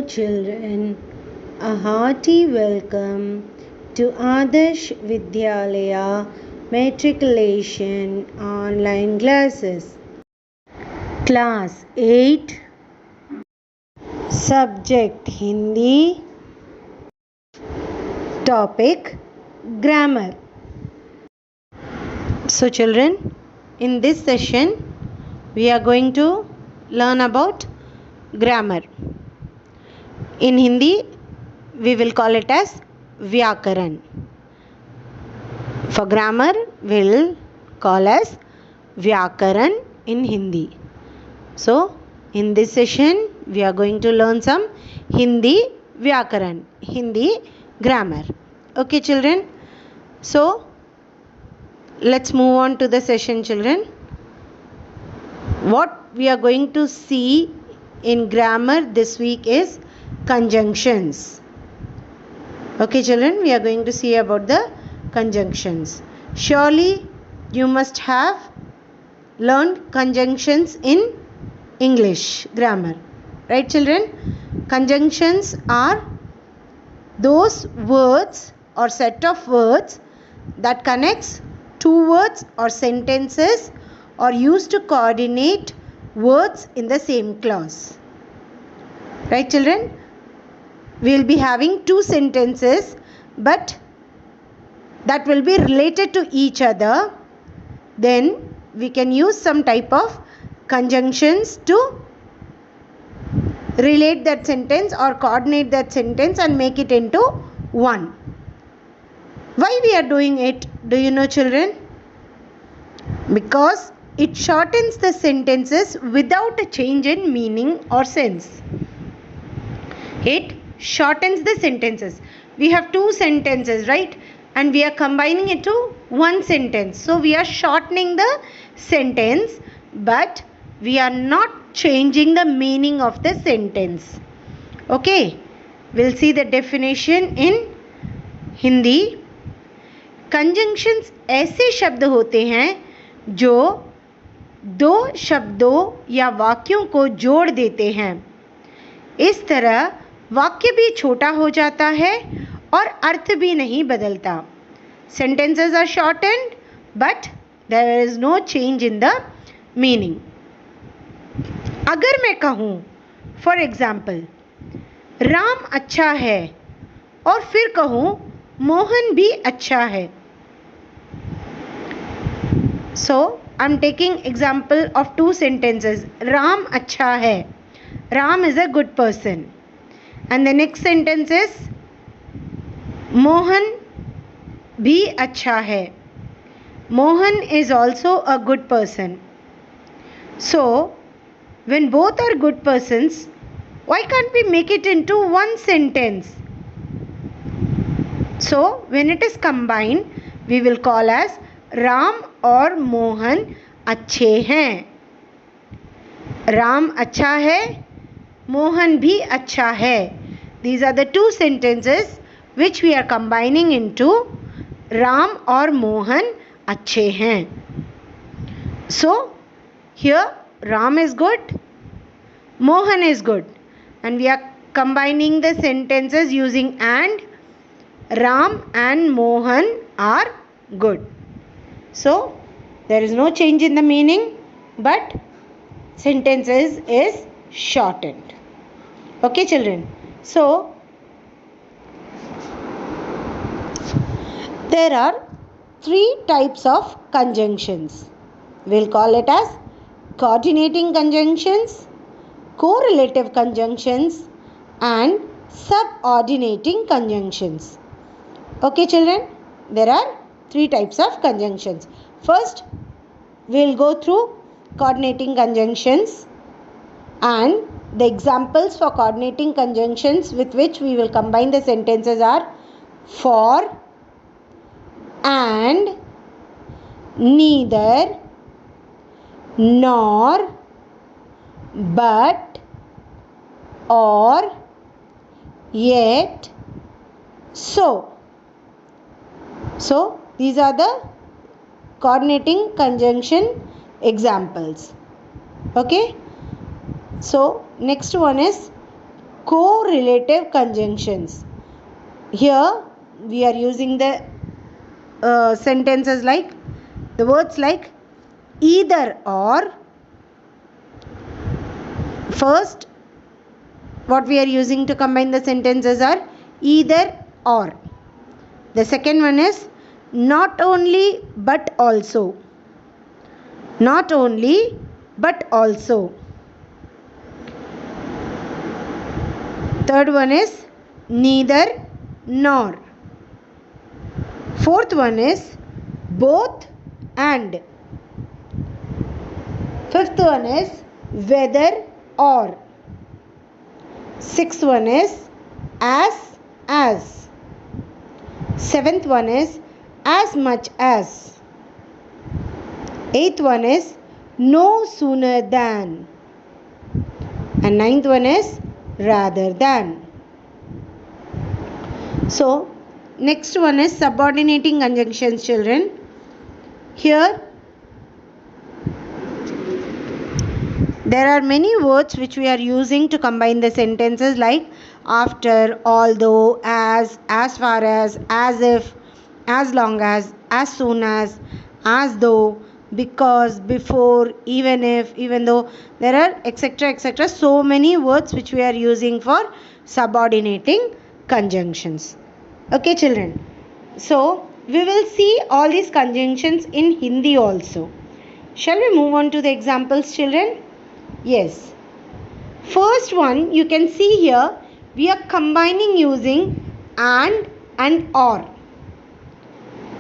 children, a hearty welcome to Adarsh Vidyalaya Matriculation Online Classes. Class 8, Subject Hindi, Topic Grammar. So children, in this session we are going to learn about grammar. In Hindi we will call it as Vyakaran. For grammar we will call as Vyakaran in Hindi. So in this session we are going to learn some Hindi Vyakaran, Hindi grammar. Okay children, so let's move on to the session children. What we are going to see in grammar this week is conjunctions. Okay children, we are going to see about the conjunctions. Surely you must have learned conjunctions in English grammar, right children? Conjunctions are those words or set of words that connects two words or sentences or used to coordinate words in the same clause. Right children? We will be having two sentences but that will be related to each other. Then we can use some type of conjunctions to relate that sentence or coordinate that sentence and make it into one. Why we are doing it? Do you know children? Because it shortens the sentences without a change in meaning or sense. It shortens the sentences. We have two sentences, right? And we are combining it to one sentence. So we are shortening the sentence, but we are not changing the meaning of the sentence. Okay, we'll see the definition in Hindi. Conjunctions ऐसे शब्द होते हैं जो दो शब्दों या वाक्यों को जोड़ देते हैं. इस तरह वाक्य भी छोटा हो जाता है और अर्थ भी नहीं बदलता. Sentences are shortened but there is no change in the meaning. अगर मैं कहूँ फॉर एग्जाम्पल राम अच्छा है और फिर कहूँ मोहन भी अच्छा है. So I am taking example of two sentences. Ram अच्छा है. Ram is a good person. And the next sentence is Mohan भी अच्छा है. Mohan is also a good person. So when both are good persons, why can't we make it into one sentence? So when it is combined, we will call as Ram और मोहन अच्छे हैं. राम अच्छा है, मोहन भी अच्छा है. These are the two sentences which we are combining into Ram और मोहन अच्छे हैं. So here Ram is good, Mohan is good, and we are combining the sentences using and. Ram and Mohan are good. So there is no change in the meaning but sentences is shortened. Okay children, so there are three types of conjunctions. We'll call it as coordinating conjunctions, correlative conjunctions and subordinating conjunctions. Okay children, there are three types of conjunctions. First, we will go through coordinating conjunctions and the examples for coordinating conjunctions with which we will combine the sentences are for, and, neither, nor, but, or, yet, so. So these are the coordinating conjunction examples. Okay. So next one is correlative conjunctions. Here we are using the sentences like the words like either or. First, what we are using to combine the sentences are either or. The second one is not only but also. Not only but also. Third one is neither nor. Fourth one is both and. Fifth one is whether or. Sixth one is as. Seventh one is as much as. Eighth one is no sooner than. And ninth one is rather than. So, next one is subordinating conjunctions, children. Here, there are many words which we are using to combine the sentences like after, although, as far as if, as long as soon as though, because, before, even if, even though. There are etc. So many words which we are using for subordinating conjunctions. Okay, children. So, we will see all these conjunctions in Hindi also. Shall we move on to the examples, children? Yes. First one, you can see here, we are combining using and or.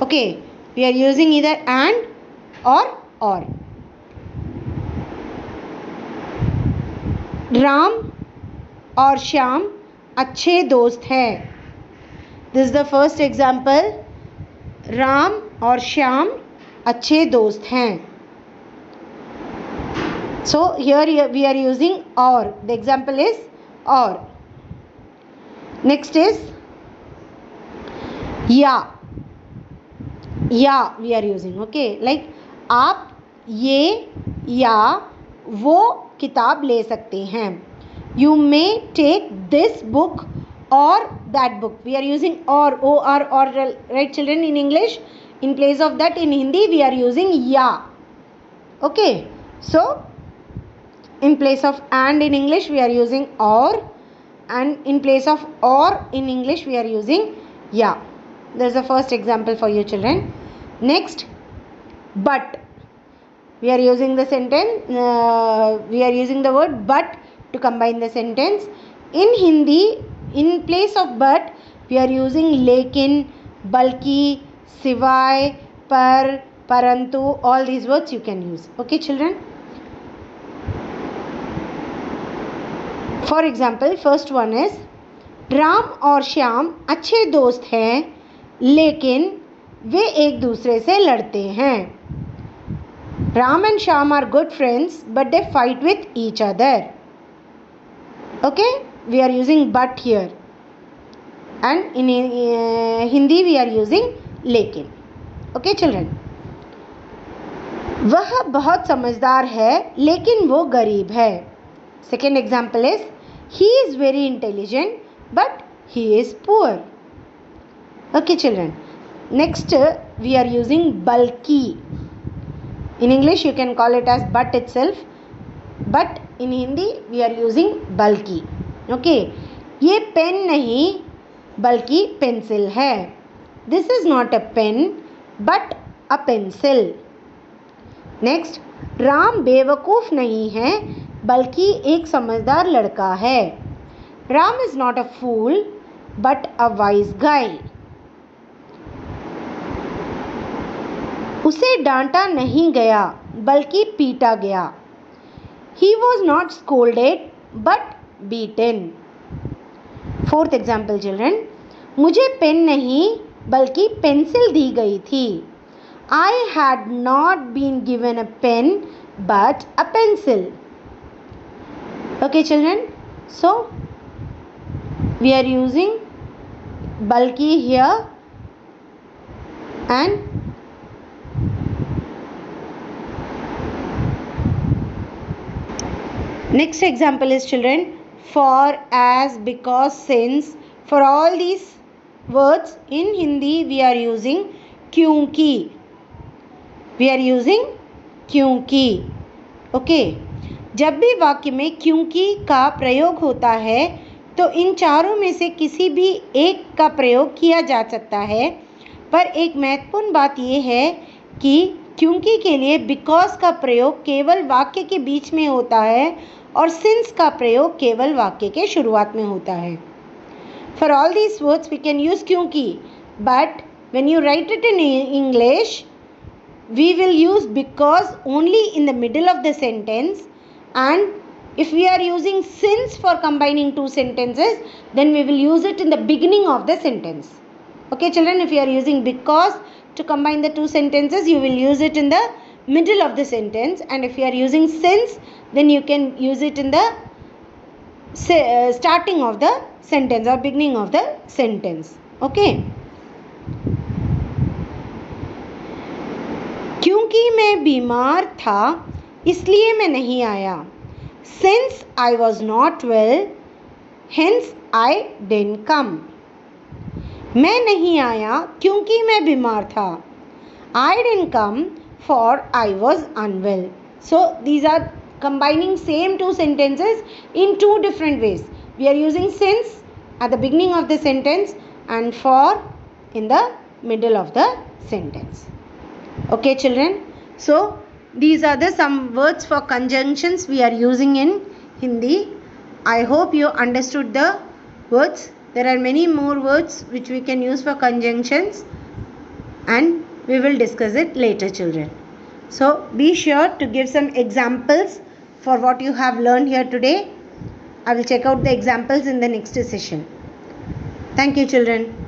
Okay, we are using either and or. Ram और श्याम अच्छे दोस्त हैं. This is the first example. Ram और श्याम अच्छे दोस्त हैं. So here we are using or. The example is or. Next is या we are using. Okay, like आप ये या वो किताब ले सकते हैं. You may take this book or that book. We are using or right, children, in English. In place of that, in Hindi we are using ya. Okay, so in place of and in English we are using or, and in place of or in English we are using ya. There is the first example for you, children. Next, but. We are using the sentence, we are using the word but to combine the sentence. In Hindi, in place of but, we are using lekin, balki, sivai, par, parantu. All these words you can use. Okay, children. For example, first one is Ram और श्याम अच्छे दोस्त हैं, लेकिन वे एक दूसरे से लड़ते हैं. Ram and Shyam are good friends, but they fight with each other. Okay, we are using but here. And in Hindi we are using लेकिन. Okay, children. वह बहुत समझदार है, लेकिन वो गरीब है. Second example is he is very intelligent, but he is poor. Okay, children. Next, we are using balki. In English you can call it as but itself, but in Hindi we are using balki. Okay, ये pen नहीं बल्कि pencil है. This is not a pen but a pencil. Next, Ram बेवकूफ़ नहीं है बल्कि एक समझदार लड़का है. Ram is not a fool but a wise guy. उसे डांटा नहीं गया बल्कि पीटा गया. He was not scolded but beaten. Fourth example, children. मुझे पेन नहीं बल्कि पेंसिल दी गई थी. I had not been given a pen but a pencil. Okay, children. So, we are using balki here and next example is, children, for, as, because, since. For all these words in Hindi we are using kyunki. We are using क्योंकि. Okay. जब भी वाक्य में क्योंकि का प्रयोग होता है तो इन चारों में से किसी भी एक का प्रयोग किया जा सकता है, पर एक महत्वपूर्ण बात यह है कि क्योंकि के लिए बिकॉज का प्रयोग केवल वाक्य के बीच में होता है और सिंस का प्रयोग केवल वाक्य के शुरुआत में होता है. For all these words we can use क्योंकि, but when you write it in English we will use because only in the middle of the sentence, and if we are using since for combining two sentences, then we will use it in the beginning of the sentence. Okay children, if you are using because to combine the two sentences, you will use it in the middle of the sentence, and if you are using since, then you can use it in the starting of the sentence or beginning of the sentence. Okay. क्योंकि मैं बीमार था इसलिए मैं नहीं आया. Since I was not well, hence I didn't come. मैं नहीं आया क्योंकि मैं बीमार था. I didn't come for I was unwell. So these are combining same two sentences in two different ways. We are using since at the beginning of the sentence and for in the middle of the sentence. Okay children, so these are the some words for conjunctions we are using in Hindi. I hope you understood the words. There are many more words which we can use for conjunctions, and we will discuss it later children. So be sure to give some examples for what you have learned here today. I will check out the examples in the next session. Thank you children.